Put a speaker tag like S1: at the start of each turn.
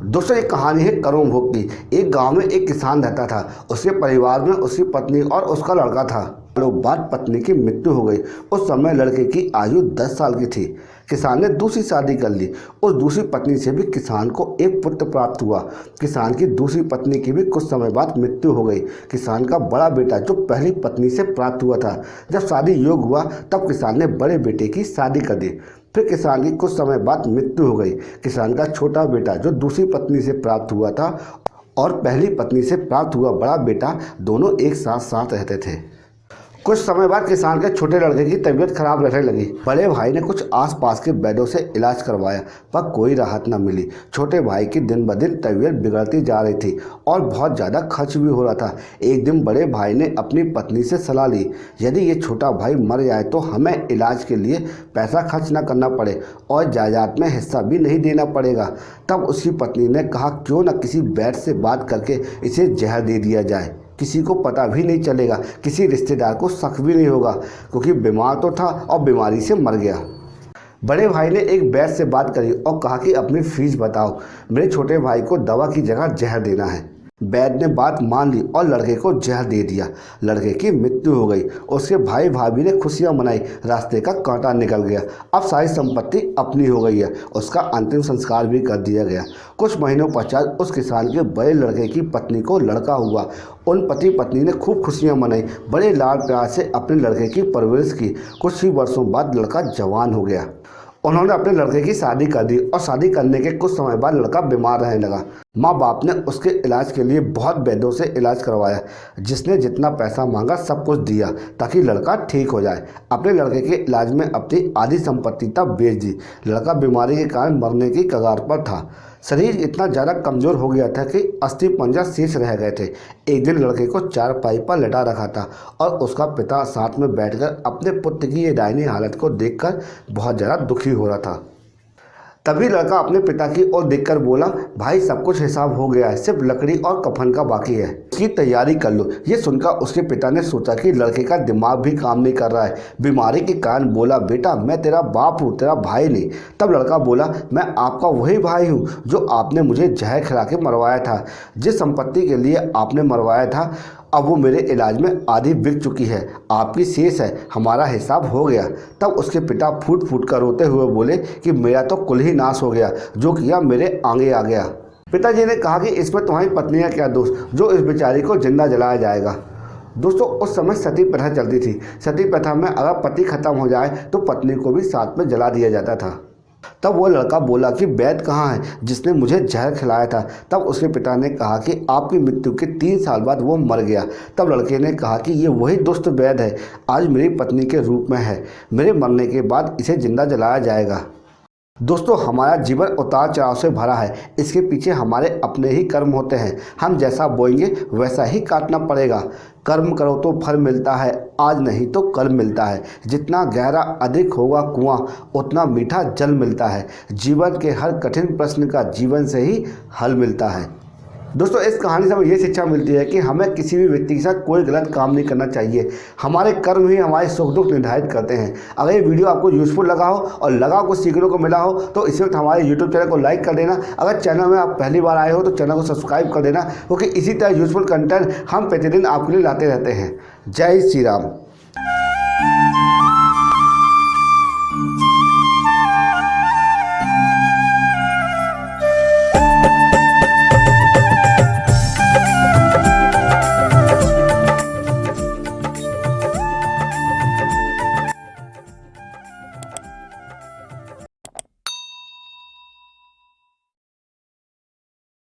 S1: दोस्तों ये कहानी है करों भोग की। एक गांव में एक किसान रहता था। उसके परिवार में उसकी पत्नी और उसका लड़का था। सालों बाद पत्नी की मृत्यु हो गई। उस समय लड़के की आयु 10 साल की थी। किसान ने दूसरी शादी कर ली। उस दूसरी पत्नी से भी किसान को एक पुत्र प्राप्त हुआ। किसान की दूसरी पत्नी की भी कुछ समय बाद मृत्यु हो गई। किसान का बड़ा बेटा जो पहली पत्नी से प्राप्त हुआ था, जब शादी योग हुआ तब किसान ने बड़े बेटे की शादी कर दी। फिर किसान की कुछ समय बाद मृत्यु हो गई। किसान का छोटा बेटा जो दूसरी पत्नी से प्राप्त हुआ था और पहली पत्नी से प्राप्त हुआ बड़ा बेटा दोनों एक साथ साथ रहते थे। कुछ समय बाद किसान के छोटे लड़के की तबीयत खराब रहने लगी। बड़े भाई ने कुछ आसपास के वैद्यों से इलाज करवाया पर कोई राहत न मिली। छोटे भाई की दिन ब दिन तबीयत बिगड़ती जा रही थी और बहुत ज़्यादा खर्च भी हो रहा था। एक दिन बड़े भाई ने अपनी पत्नी से सलाह ली, यदि ये छोटा भाई मर जाए तो हमें इलाज के लिए पैसा खर्च न करना पड़े और जायदाद में हिस्सा भी नहीं देना पड़ेगा। तब उसकी पत्नी ने कहा, क्यों न किसी वैद्य से बात करके इसे जहर दे दिया जाए। किसी को पता भी नहीं चलेगा, किसी रिश्तेदार को शक भी नहीं होगा, क्योंकि बीमार तो था और बीमारी से मर गया। बड़े भाई ने एक वैद्य से बात करी और कहा कि अपनी फीस बताओ, मेरे छोटे भाई को दवा की जगह जहर देना है। वैद्य ने बात मान ली और लड़के को जहर दे दिया। लड़के की मृत्यु हो गई। उसके भाई भाभी ने खुशियां मनाई। रास्ते का कांटा निकल गया। अब सारी संपत्ति अपनी हो गई है। उसका अंतिम संस्कार भी कर दिया गया। कुछ महीनों पश्चात उस किसान के बड़े लड़के की पत्नी को लड़का हुआ। उन पति पत्नी ने खूब खुशियां मनाई, बड़े लाड प्यार से अपने लड़के की परवरिश की। कुछ ही वर्षों बाद लड़का जवान हो गया। उन्होंने अपने लड़के की शादी कर दी और शादी करने के कुछ समय बाद लड़का बीमार रहने लगा। माँ बाप ने उसके इलाज के लिए बहुत वैद्यों से इलाज करवाया। जिसने जितना पैसा मांगा सब कुछ दिया ताकि लड़का ठीक हो जाए। अपने लड़के के इलाज में अपनी आधी संपत्ति तक बेच दी। लड़का बीमारी के कारण मरने की कगार पर था। शरीर इतना ज़्यादा कमज़ोर हो गया था कि अस्थि पंजर शेष रह गए थे। एक दिन लड़के को चारपाई पर लेटा रखा था और उसका पिता साथ में बैठकर अपने पुत्र की ये दयनीय हालत को देखकर बहुत ज़्यादा दुखी हो रहा था। तभी लड़का अपने पिता की ओर देखकर बोला, भाई सब कुछ हिसाब हो गया है, सिर्फ लकड़ी और कफन का बाकी है, इसकी तैयारी कर लो। ये सुनकर उसके पिता ने सोचा कि लड़के का दिमाग भी काम नहीं कर रहा है। बीमारी के कारण बोला, बेटा मैं तेरा बाप हूँ, तेरा भाई नहीं। तब लड़का बोला, मैं आपका वही भाई हूँ जो आपने मुझे जहर खिला के मरवाया था। जिस संपत्ति के लिए आपने मरवाया था अब वो मेरे इलाज में आधी बिक चुकी है, आपकी शेष है, हमारा हिसाब हो गया। तब उसके पिता फूट फूट कर रोते हुए बोले कि मेरा तो कुल ही नाश हो गया, जो किया मेरे आगे आ गया। पिताजी ने कहा कि इसमें तुम्हारी पत्नी का क्या दोष जो इस बेचारी को जिंदा जलाया जाएगा। दोस्तों उस समय सती प्रथा चलती थी। सती प्रथा में अगर पति खत्म हो जाए तो पत्नी को भी साथ में जला दिया जाता था। तब वो लड़का बोला कि वैद्य कहाँ है जिसने मुझे जहर खिलाया था। तब उसके पिता ने कहा कि आपकी मृत्यु के 3 साल बाद वो मर गया। तब लड़के ने कहा कि ये वही दुष्ट वैद्य है, आज मेरी पत्नी के रूप में है, मेरे मरने के बाद इसे जिंदा जलाया जाएगा। दोस्तों हमारा जीवन उतार चढ़ाव से भरा है। इसके पीछे हमारे अपने ही कर्म होते हैं। हम जैसा बोएंगे वैसा ही काटना पड़ेगा। कर्म करो तो फल मिलता है, आज नहीं तो कल मिलता है। जितना गहरा अधिक होगा कुआं उतना मीठा जल मिलता है। जीवन के हर कठिन प्रश्न का जीवन से ही हल मिलता है। दोस्तों इस कहानी से हमें ये शिक्षा मिलती है कि हमें किसी भी व्यक्ति के साथ कोई गलत काम नहीं करना चाहिए। हमारे कर्म ही हमारे सुख दुख निर्धारित करते हैं। अगर ये वीडियो आपको यूज़फुल लगा हो और लगा कुछ सीखने को मिला हो तो इसी वक्त हमारे यूट्यूब चैनल को लाइक कर देना। अगर चैनल में आप पहली बार आए हो तो चैनल को सब्सक्राइब कर देना, क्योंकि इसी तरह यूज़फुल कंटेंट हम प्रतिदिन आपके लिए लाते रहते हैं। जय श्री राम।